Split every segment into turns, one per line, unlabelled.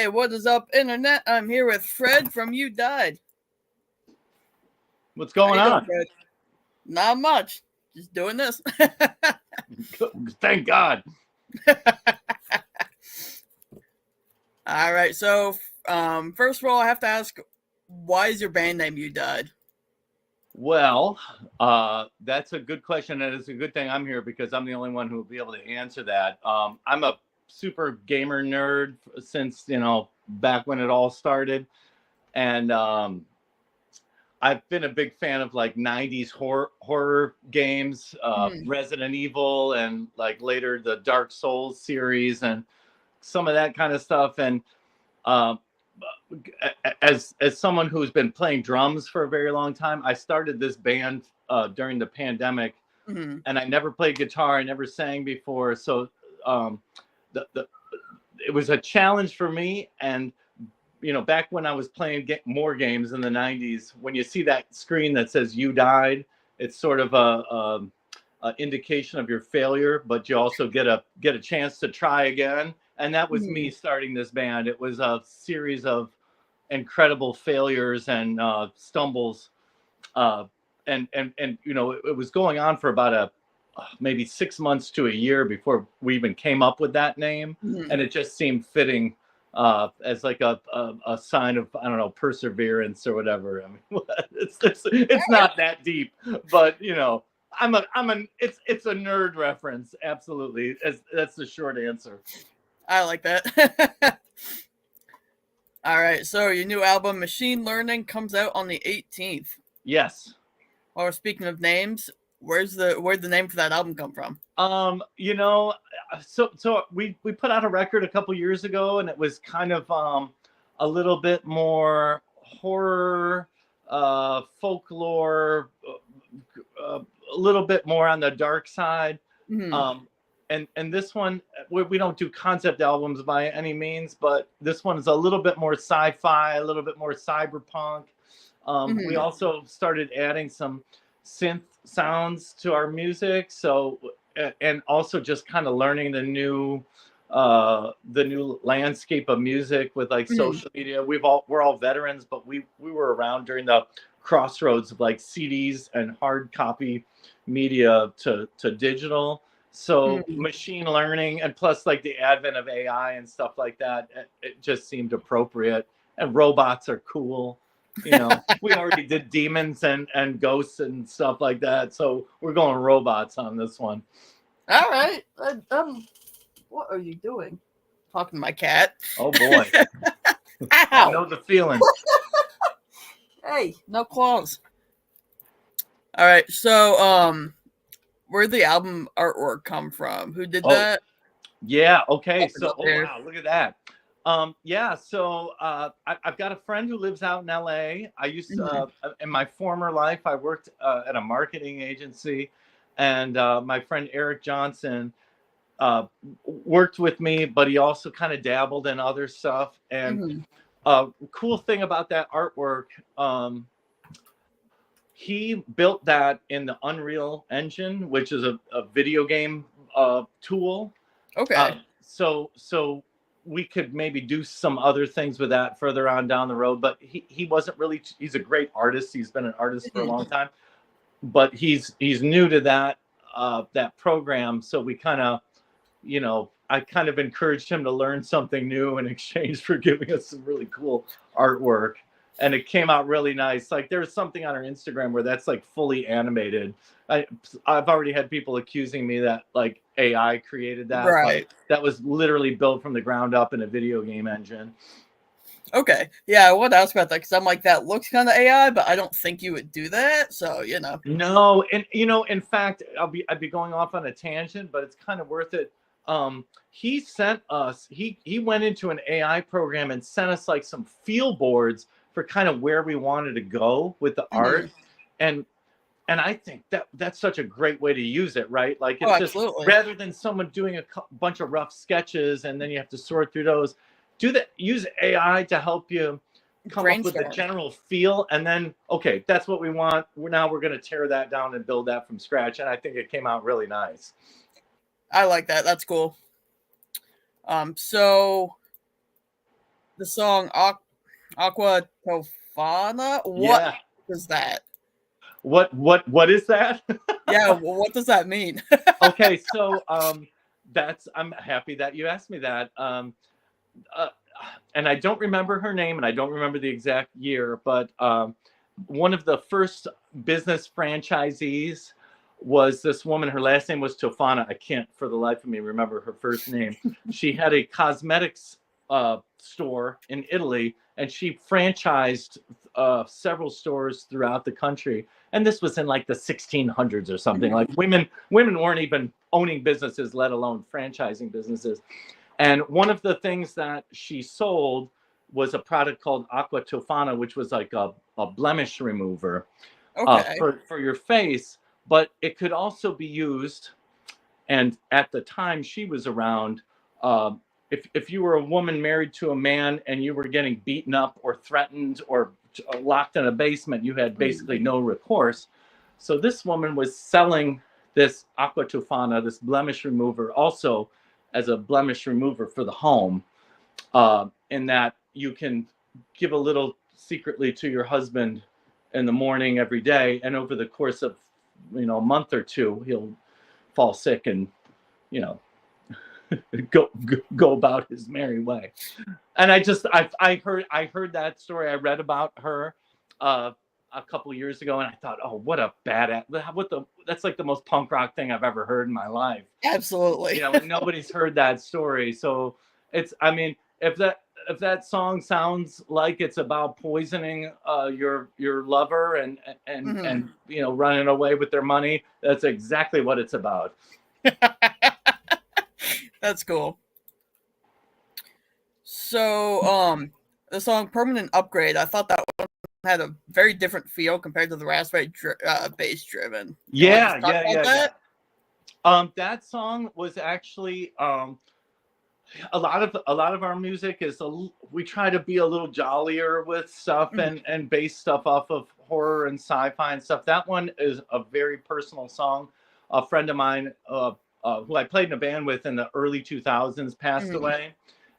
Hey, what is up, Internet? I'm here with Fred from You Died.
What's going on?
Fred? Not much. Just doing this.
Thank God.
All right. So, first of all, I have to ask, why is your band name You Died?
Well, that's a good question, and it's a good thing I'm here because I'm the only one who will be able to answer that. I'm a super gamer nerd since back when it all started, and I've been a big fan of like '90s horror games, Resident Evil, and like later the Dark Souls series, and some of that kind of stuff. And as someone who's been playing drums for a very long time, I started this band during the pandemic, and I never played guitar. I never sang before, so it was a challenge for me. And back when I was playing more games in the '90s, when you see that screen that says "You died," it's sort of a indication of your failure, but you also get a chance to try again. And that was me starting this band. It was a series of incredible failures and stumbles, and it was going on for about maybe 6 months to a year before we even came up with that name, and it just seemed fitting as like a sign of, I don't know, perseverance or whatever. I mean, it's not that deep, but it's a nerd reference. Absolutely, that's the short answer.
I like that. All right, so your new album, Machine Learning, comes out on the 18th.
Yes.
Or speaking of names, where'd the name for that album come from?
So we put out a record a couple years ago, and it was kind of a little bit more horror, folklore, a little bit more on the dark side. And this one, we don't do concept albums by any means, but this one is a little bit more sci-fi, a little bit more cyberpunk. We also started adding some synth sounds to our music, so, and also just kind of learning the new landscape of music with like social media. We're all veterans, but we were around during the crossroads of like CDs and hard copy media to digital. So machine learning, and plus like the advent of AI and stuff like that, it just seemed appropriate. And robots are cool. We already did demons and ghosts and stuff like that, so we're going robots on this one.
All right. What are you doing? Talking to my cat.
Oh boy. I know the feeling.
Hey, no claws. All right, so where'd the album artwork come from? Who did that?
Yeah. Okay. So, wow, look at that. Yeah. So I've got a friend who lives out in LA. I used to, in my former life, I worked at a marketing agency, and my friend Eric Johnson worked with me, but he also kind of dabbled in other stuff. And cool thing about that artwork, he built that in the Unreal Engine, which is a video game tool.
Okay.
So we could maybe do some other things with that further on down the road, but he wasn't really, he's a great artist. He's been an artist for a long time, but he's new to that program. So we kind of, I kind of encouraged him to learn something new in exchange for giving us some really cool artwork. And it came out really nice. Like there's something on our Instagram where that's like fully animated. I've already had people accusing me that like AI created that.
Right.
But that was literally built from the ground up in a video game engine.
Okay. Yeah, I wanted to ask about that because I'm like, that looks kind of AI, but I don't think you would do that. So,
No, and in fact, I'd be going off on a tangent, but it's kind of worth it. He sent us, he went into an AI program and sent us like some feel boards for kind of where we wanted to go with the art. And I think that's such a great way to use it, right? Like it's just
absolutely.
Rather than someone doing a bunch of rough sketches and then you have to sort through those, use AI to help you come up with the general feel, and then okay, that's what we want. We're going to tear that down and build that from scratch. And I think it came out really nice.
I like that. That's cool. So the song Aqua Tofana. What
Yeah.
is that?
What is that?
Yeah, what does that mean?
Okay, so that's I'm happy that you asked me that. Uh, and I don't remember her name and I don't remember the exact year, but one of the first business franchisees was this woman. Her last name was Tofana. I can't for the life of me remember her first name. She had a cosmetics store in Italy, and she franchised several stores throughout the country. And this was in like the 1600s or something. Like women weren't even owning businesses, let alone franchising businesses. And one of the things that she sold was a product called Aqua Tofana, which was like a blemish remover
Okay.
for your face. But it could also be used, and at the time she was around, uh, if you were a woman married to a man and you were getting beaten up or threatened or locked in a basement, you had basically no recourse. So this woman was selling this Aqua Tofana, this blemish remover, also as a blemish remover for the home, in that you can give a little secretly to your husband in the morning every day, and over the course of a month or two, he'll fall sick and you know go about his merry way. And I heard that story. I read about her a couple of years ago, and I thought, oh, what a badass! That's like the most punk rock thing I've ever heard in my life.
Absolutely.
And nobody's heard that story. So I mean, if that song sounds like it's about poisoning your lover and running away with their money, that's exactly what it's about.
That's cool. So, the song "Permanent Upgrade," I thought that one had a very different feel compared to the raspberry bass driven. You want to
Yeah,
just talk
yeah,
about
yeah, yeah.
that?
That song was actually a lot of our music is we try to be a little jollier with stuff
Mhm.
and base stuff off of horror and sci-fi and stuff. That one is a very personal song. A friend of mine who I played in a band with in the early 2000s passed
Mhm.
away,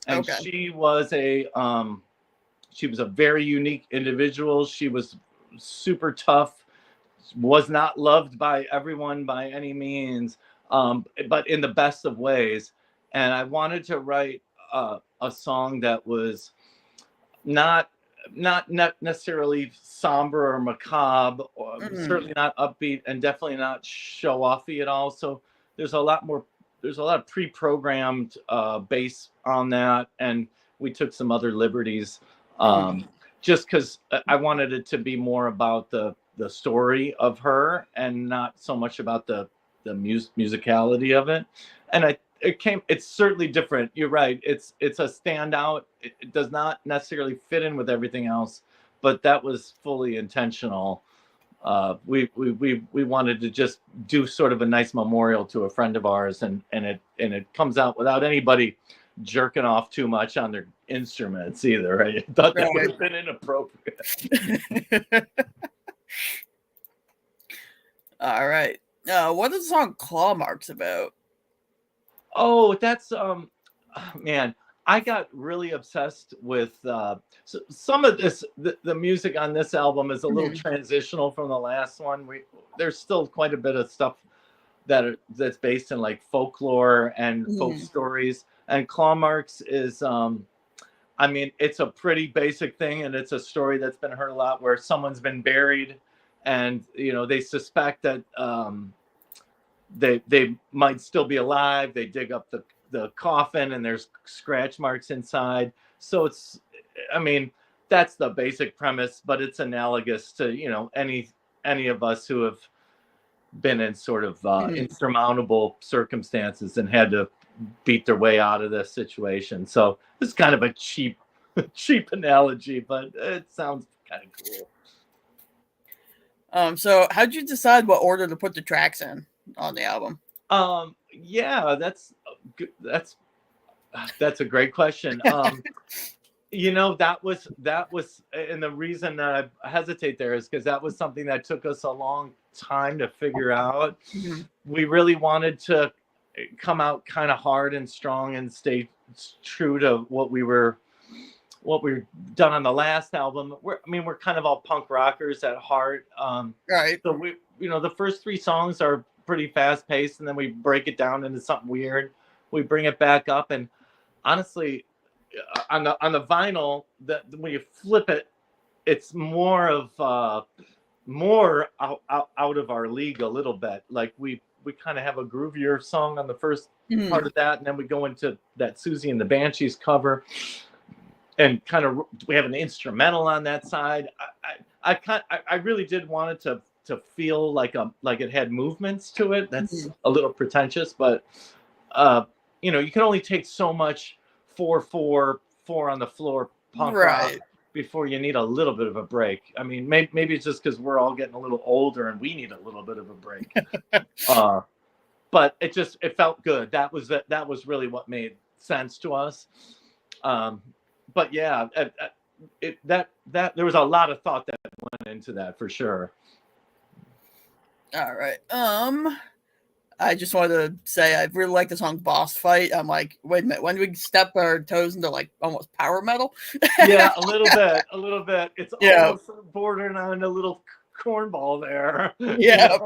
and
Okay.
she was a very unique individual. She was super tough, was not loved by everyone by any means, but in the best of ways. And I wanted to write a song that was not not necessarily somber or macabre, or
Mhm.
certainly not upbeat, and definitely not show offy at all. So there's a lot more. There's a lot of pre-programmed bass on that, and we took some other liberties,
Mhm.
just because I wanted it to be more about the story of her and not so much about the musicality of it. And it's certainly different. You're right. It's a standout. It does not necessarily fit in with everything else, but that was fully intentional. We wanted to just do sort of a nice memorial to a friend of ours, and it comes out without anybody jerking off too much on their instruments either. Right? I thought that would
Right.
have been inappropriate.
All right. What is the song "Claw Marks" about?
Oh, that's man, I got really obsessed with some of the music on this album is a little
Mhm.
transitional from the last one. There's still quite a bit of stuff that's based in like folklore and folk
Mhm.
stories. And Claw Marks is I mean, it's a pretty basic thing, and it's a story that's been heard a lot where someone's been buried, and they suspect that they might still be alive. They dig up the coffin, and there's scratch marks inside. So I mean, that's the basic premise, but it's analogous to any of us who have been in sort of
Mhm.
insurmountable circumstances and had to beat their way out of this situation. So it's kind of a cheap analogy, but it sounds kind of cool.
So how'd you decide what order to put the tracks in on the album?
Yeah, that's a great question. That was and the reason that I hesitate there is because that was something that took us a long time to figure out.
Mhm.
We really wanted to come out kind of hard and strong and stay true to what we were what we've done on the last album. We're kind of all punk rockers at heart.
Right.
So the first 3 songs are pretty fast paced, and then we break it down into something weird. We bring it back up, and honestly, on the vinyl, that when you flip it, it's more of more out of our league a little bit. Like we kind of have a groovier song on the first part of that, and then we go into that Susie and the Banshees cover, and kind of we have an instrumental on that side. I really did want it to feel like it had movements to it. That's a little pretentious, but you can only take so much 4/4 on the floor punk rock before you need a little bit of a break. I mean, maybe it's just because we're all getting a little older and we need a little bit of a break. But it felt good. That was really what made sense to us. But yeah, that there was a lot of thought that went into that for sure.
All right. I just wanted to say I really like the song "Boss Fight." I'm like, wait a minute, when do we step our toes into like almost power metal?
Yeah, a little bit. It's almost bordering on a little cornball there.
Yeah,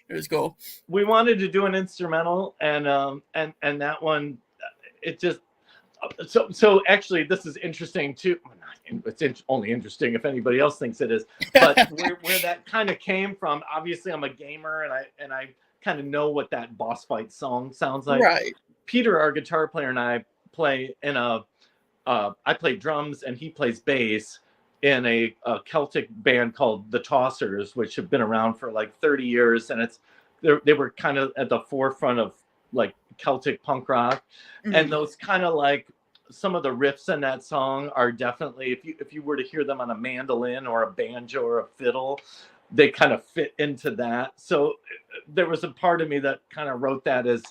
it was cool.
We wanted to do an instrumental, and that one, it just. So actually, this is interesting too. It's only interesting if anybody else thinks it is. But where that kind of came from. Obviously, I'm a gamer, and I kind of know what that boss fight song sounds like.
Right.
Peter, our guitar player, and I play in I play drums and he plays bass in a Celtic band called the Tossers, which have been around for like 30 years, and they were kind of at the forefront of like Celtic punk rock, and those kind of like some of the riffs in that song are definitely, if you were to hear them on a mandolin or a banjo or a fiddle, they kind of fit into that. So there was a part of me that kind of wrote that as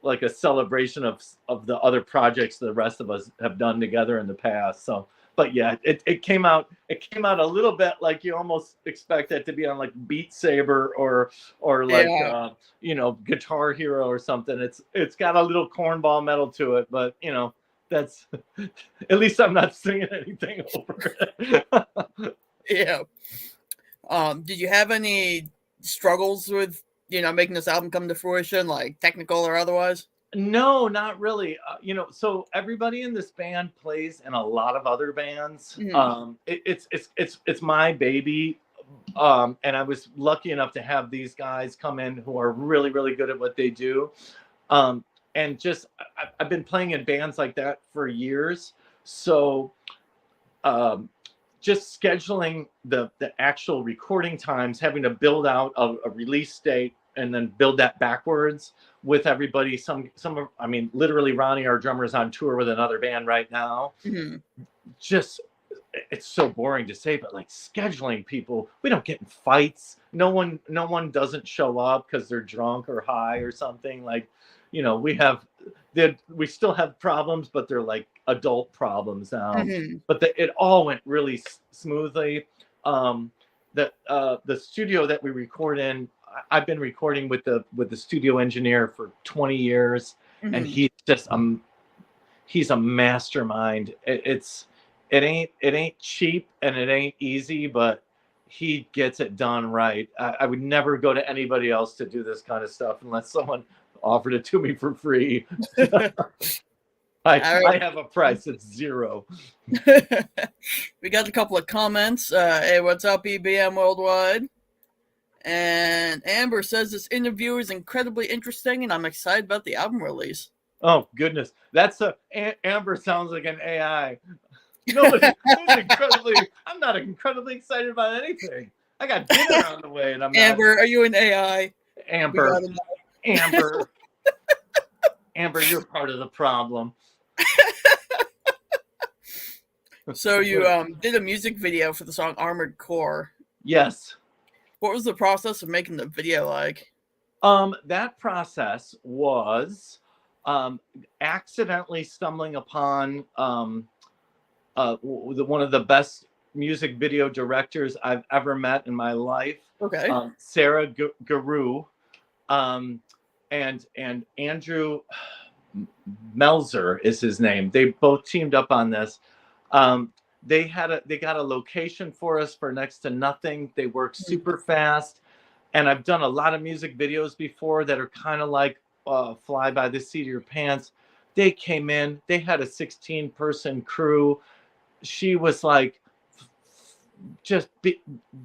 like a celebration of the other projects the rest of us have done together in the past. So, but yeah, it came out a little bit like you almost expect it to be on like Beat Saber or like Guitar Hero or something. It's got a little cornball metal to it, but that's at least I'm not singing anything over it.
Yeah. Did you have any struggles with making this album come to fruition, like technical or otherwise?
No, not really. So everybody in this band plays in a lot of other bands. It's my baby, and I was lucky enough to have these guys come in who are really, really good at what they do. And just I've been playing in bands like that for years. So just scheduling the actual recording times, having to build out a release date and then build that backwards with everybody. Literally Ronnie, our drummer, is on tour with another band right now. Just, it's so boring to say, but like scheduling people, we don't get in fights. No one doesn't show up because they're drunk or high or something. Like, we still have problems, but they're like adult problems now. But it all went really smoothly. The studio that we record in, I've been recording with the studio engineer for 20 years, and he's just he's a mastermind. It ain't cheap and it ain't easy, but he gets it done right. I would never go to anybody else to do this kind of stuff unless someone offered it to me for free. I have a price. It's $0.
We got a couple of comments. Hey, what's up, EBM Worldwide? And Amber says this interview is incredibly interesting, and I'm excited about the album release.
Oh goodness, Amber sounds like an AI. I'm not incredibly excited about anything. I got dinner on the way, and I'm
Amber, are you an AI?
Amber, you're part of the problem.
So you did a music video for the song Armored Core.
Yes.
What was the process of making the video like?
That process was accidentally stumbling upon one of the best music video directors I've ever met in my life.
Okay.
Sarah Guru, and Andrew Melzer is his name. They both teamed up on this. They got a location for us for next to nothing. They work
Mhm.
super fast, and I've done a lot of music videos before that are kind of like fly by the seat of your pants. They came in. They had a 16-person crew. She was like just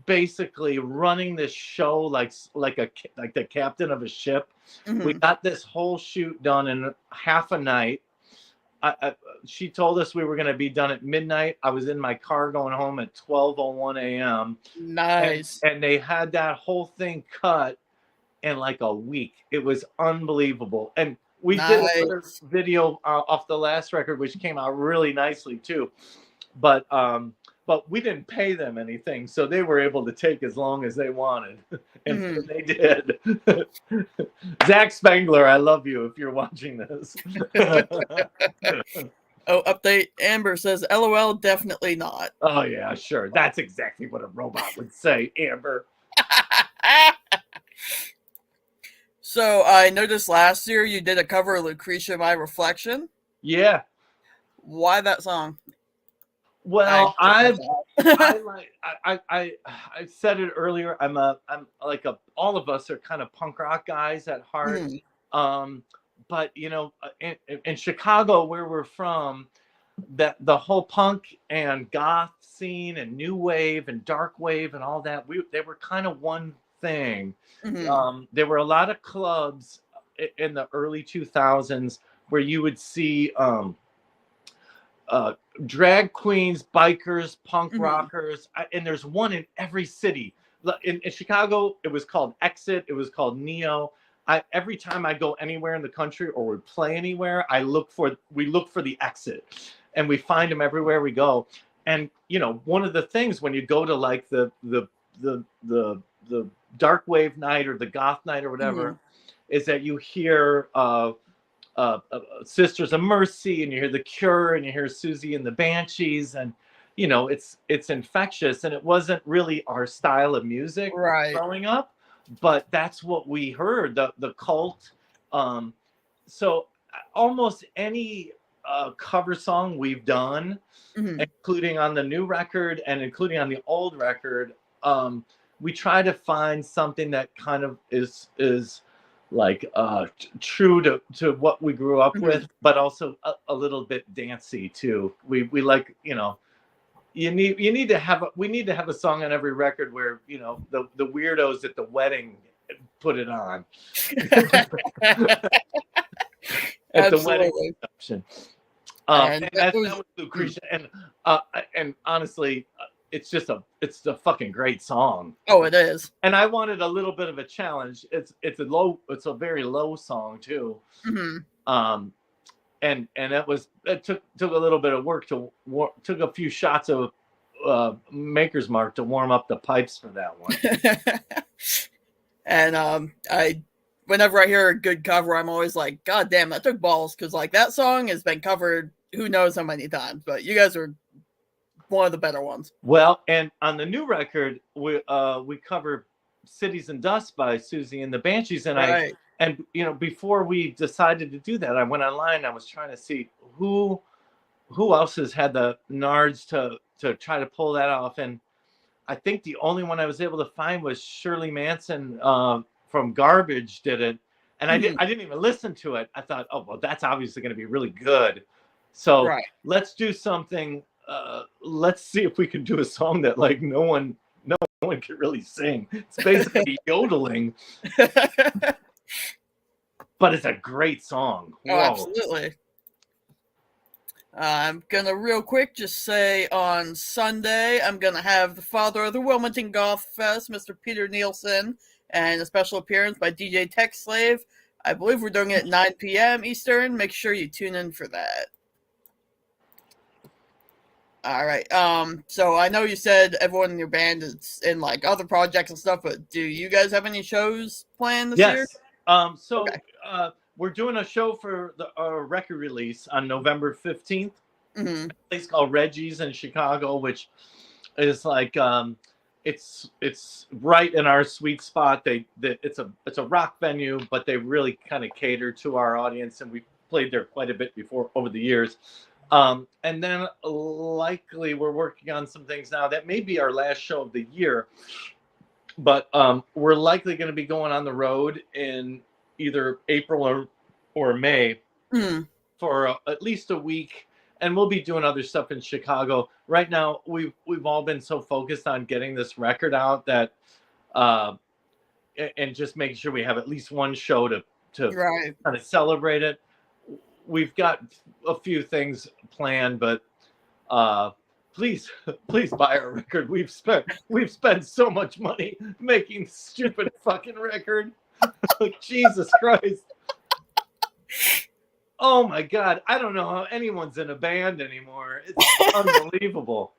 basically running this show like the captain of a ship. We
Mhm.
got this whole shoot done in half a night. She told us we were going to be done at midnight. I was in my car going home at 12:01 a.m.
Nice.
and they had that whole thing cut in like a week. It was unbelievable. And we did another
Nice.
video off the last record, which came out really nicely too. But we didn't pay them anything, so they were able to take as long as they wanted, and
Mhm.
they did. Zach Spangler, I love you if you're watching this.
Oh, update. Amber says, "LOL, definitely not."
Oh yeah, sure. That's exactly what a robot would say, Amber.
So I noticed last year you did a cover of Lucretia, My Reflection.
Yeah.
Why that song?
Well,
I
I like I said it earlier. I'm like all of us are kind of punk rock guys at heart.
Mhm.
Um, but you know, in Chicago, where we're from, that the whole punk and goth scene and new wave and dark wave and all that, they were kind of one thing.
Mhm.
There were a lot of clubs in the early 2000s where you would see uh, drag queens, bikers, punk
Mhm.
rockers, and there's one in every city. In Chicago, it was called Exit. It was called Neo. Every time I go anywhere in the country or we play anywhere, we look for the Exit, and we find them everywhere we go. And you know, one of the things when you go to like the dark wave night or the goth night or whatever,
Mhm.
is that you hear Sisters of Mercy, and you hear The Cure, and you hear Susie and the Banshees, and you know it's infectious. And it wasn't really our style of music
Right.
growing up, but that's what we heard. The Cult. Um, so almost any cover song we've done,
Mhm.
including on the new record and including on the old record, we try to find something that kind of is like true to what we grew up with,
Mhm.
but also a little bit dancey too. We like, you know, you need to have we need to have a song on every record where, you know, the weirdos at the wedding put it on. At the wedding
Absolutely.
reception.
And
And
that
that
was
was Lucretia. And honestly, it's a fucking great song.
oh, it is.
And I wanted a little bit of a challenge. It's a very low song too.
Mhm.
Um, and it took a little bit of work took a few shots of Maker's Mark to warm up the pipes for that one.
And I whenever I hear a good cover, I'm always like, God damn, that took balls, because like that song has been covered who knows how many times, but you guys are one of the better ones.
Well, and on the new record, we cover "Cities and Dust" by Susie and the Banshees,
Right.
and you know, before we decided to do that, I went online. I was trying to see who else has had the nards to try to pull that off, and I think the only one I was able to find was Shirley Manson from Garbage did it, and
Mhm.
I didn't even listen to it. I thought, oh well, that's obviously going to be really good. So
Right.
let's do something. Let's see if we can do a song that like no one can really sing. It's basically yodeling, but it's a great song.
Oh,
Whoa.
absolutely. I'm gonna real quick just say on Sunday I'm gonna have the father of the Wilmington Golf Fest, Mr. Peter Nielsen, and a special appearance by DJ Tech Slave. I believe we're doing it at 9 p.m. Eastern. Make sure you tune in for that. All right. So I know you said everyone in your band is in like other projects and stuff, but do you guys have any shows planned this year?
Yes.
Okay.
We're doing a show for the record release on November 15th.
Mm-hmm.
Place called Reggie's in Chicago, which is like it's right in our sweet spot. It's a rock venue, but they really kind of cater to our audience, and we played there quite a bit before over the years. And then likely we're working on some things now that may be our last show of the year, but we're likely going to be going on the road in either April or May for at least a week, and we'll be doing other stuff in Chicago. Right now, we've all been so focused on getting this record out that, and just making sure we have at least one show to
Right.
kind of celebrate it. We've got a few things planned, but please buy our record. We've spent so much money making this stupid fucking record. Jesus Christ. Oh my God. I don't know how anyone's in a band anymore. It's unbelievable.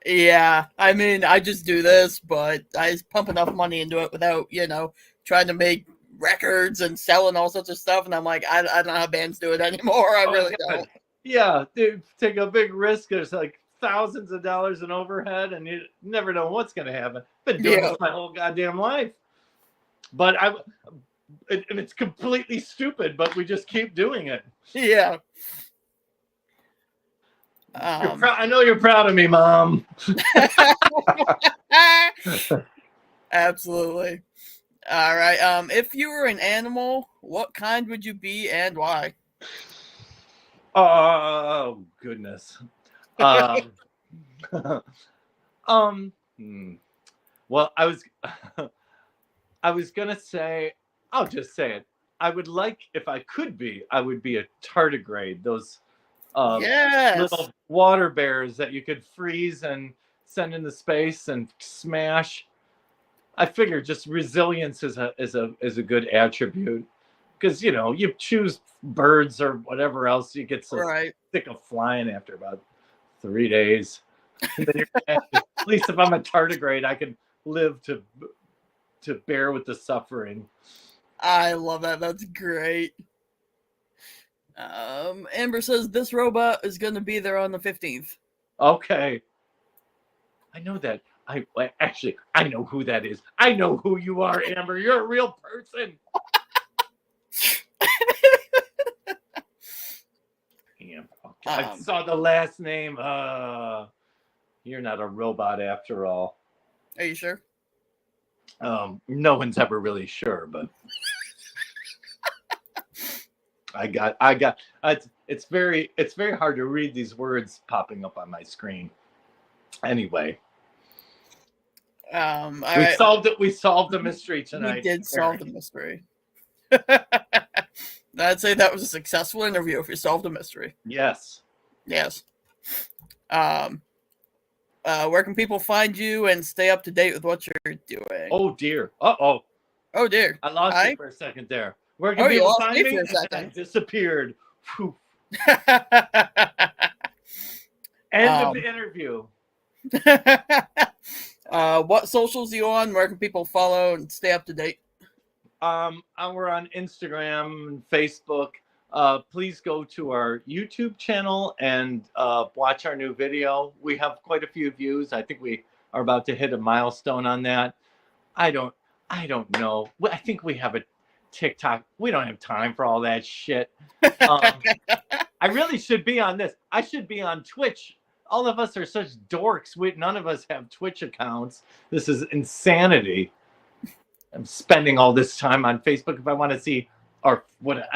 Yeah, I mean, I just do this, but I just pump enough money into it without, trying to make records and selling all sorts of stuff. And I'm like, I don't know how bands do it anymore. I really don't.
Yeah, dude, take a big risk. There's like thousands of dollars in overhead, and you never know what's going to happen. Been doing this my whole goddamn life. But and it's completely stupid, but we just keep doing it.
Yeah.
I know you're proud of me, Mom.
Absolutely. All right. If you were an animal, what kind would you be and why?
Oh goodness. Well, I was gonna say, I'll just say it. I would like, if I could be, I would be a tardigrade. Those little water bears that you could freeze and send into space and smash. I figure just resilience is a good attribute, because you choose birds or whatever else, you get so sick of flying after about 3 days. And then at least if I'm a tardigrade, I can live to bear with the suffering.
I love that. That's great. Amber says this robot is going to be there on the 15th.
Okay. I know that. I know who that is. I know who you are, Amber. You're a real person. I saw the last name. You're not a robot after all.
Are you sure?
No one's ever really sure, but I got. It's very hard to read these words popping up on my screen. Anyway, solved it. We solved the mystery tonight.
We did solve the mystery. I'd say that was a successful interview if you solved a mystery.
Yes.
Where can people find you and stay up to date with what you're doing?
Oh dear. Oh dear. I lost you for a second there. Where can people find me? For a second. I disappeared. End of the interview.
What socials are you on? Where can people follow and stay up to date?
We're on Instagram and Facebook. Please go to our YouTube channel and watch our new video. We have quite a few views. I think we are about to hit a milestone on that. I don't know. I think we have a TikTok. We don't have time for all that shit. I really should be on this. I should be on Twitch. All of us are such dorks. None of us have Twitch accounts. This is insanity. I'm spending all this time on Facebook if I want to see, or what?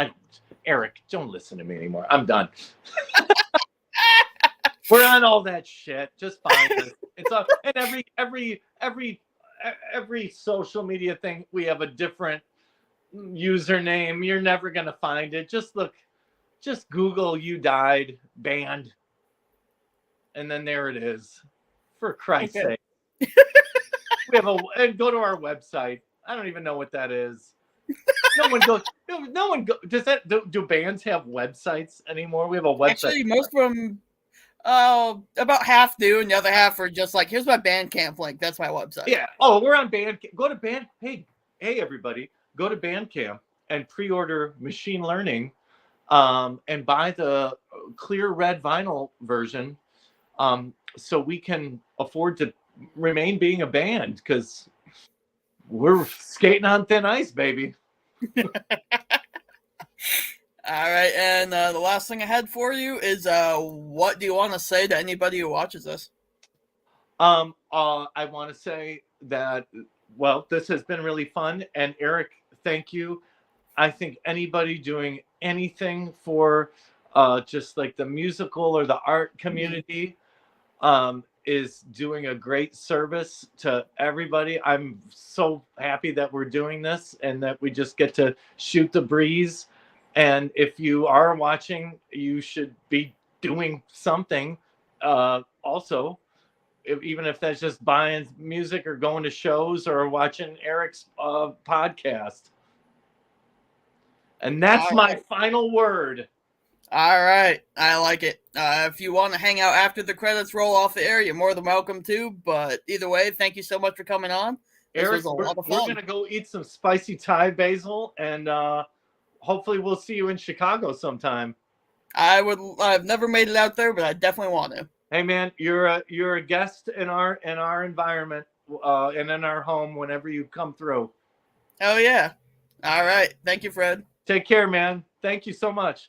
Eric, don't listen to me anymore. I'm done. We're on all that shit. Just find us. It's on, and every social media thing, we have a different username. You're never gonna find it. Just Google "You Died" band, and then there it is. For Christ's sake, we have and go to our website. I don't even know what that is. No one goes. Does that? Do bands have websites anymore? We have a website.
Actually, most of them, about half do, and the other half are just like, here's my Bandcamp link. That's my website.
Yeah. Oh, we're on Bandcamp. Go to Band. Hey, everybody, go to Bandcamp and pre-order Machine Learning, and buy the clear red vinyl version, so we can afford to remain being a band, because we're skating on thin ice, baby.
All right, and the last thing I had for you is what do you want to say to anybody who watches this?
I want to say that, well, this has been really fun. And Eric, thank you. I think anybody doing anything for just like the musical or the art community is doing a great service to everybody. I'm so happy that we're doing this and that we just get to shoot the breeze. And if you are watching, you should be doing something also, even if that's just buying music or going to shows or watching Eric's podcast. And that's my final word.
All right, I like it. If you want to hang out after the credits roll off the air, you're more than welcome to. But either way, thank you so much for coming on. This
Eric,
was a lot of fun.
We're gonna go eat some spicy Thai basil, and hopefully we'll see you in Chicago sometime.
I've never made it out there, but I definitely want to.
Hey man, you're a guest in our environment and in our home whenever you come through.
Oh yeah. All right. Thank you, Fred.
Take care, man. Thank you so much.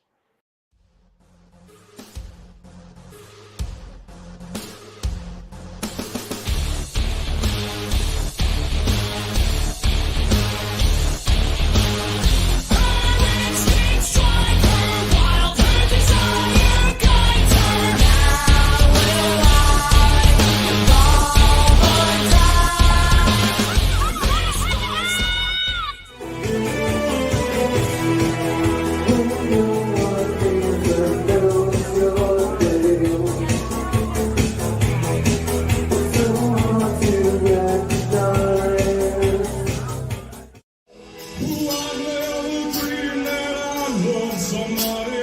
Somebody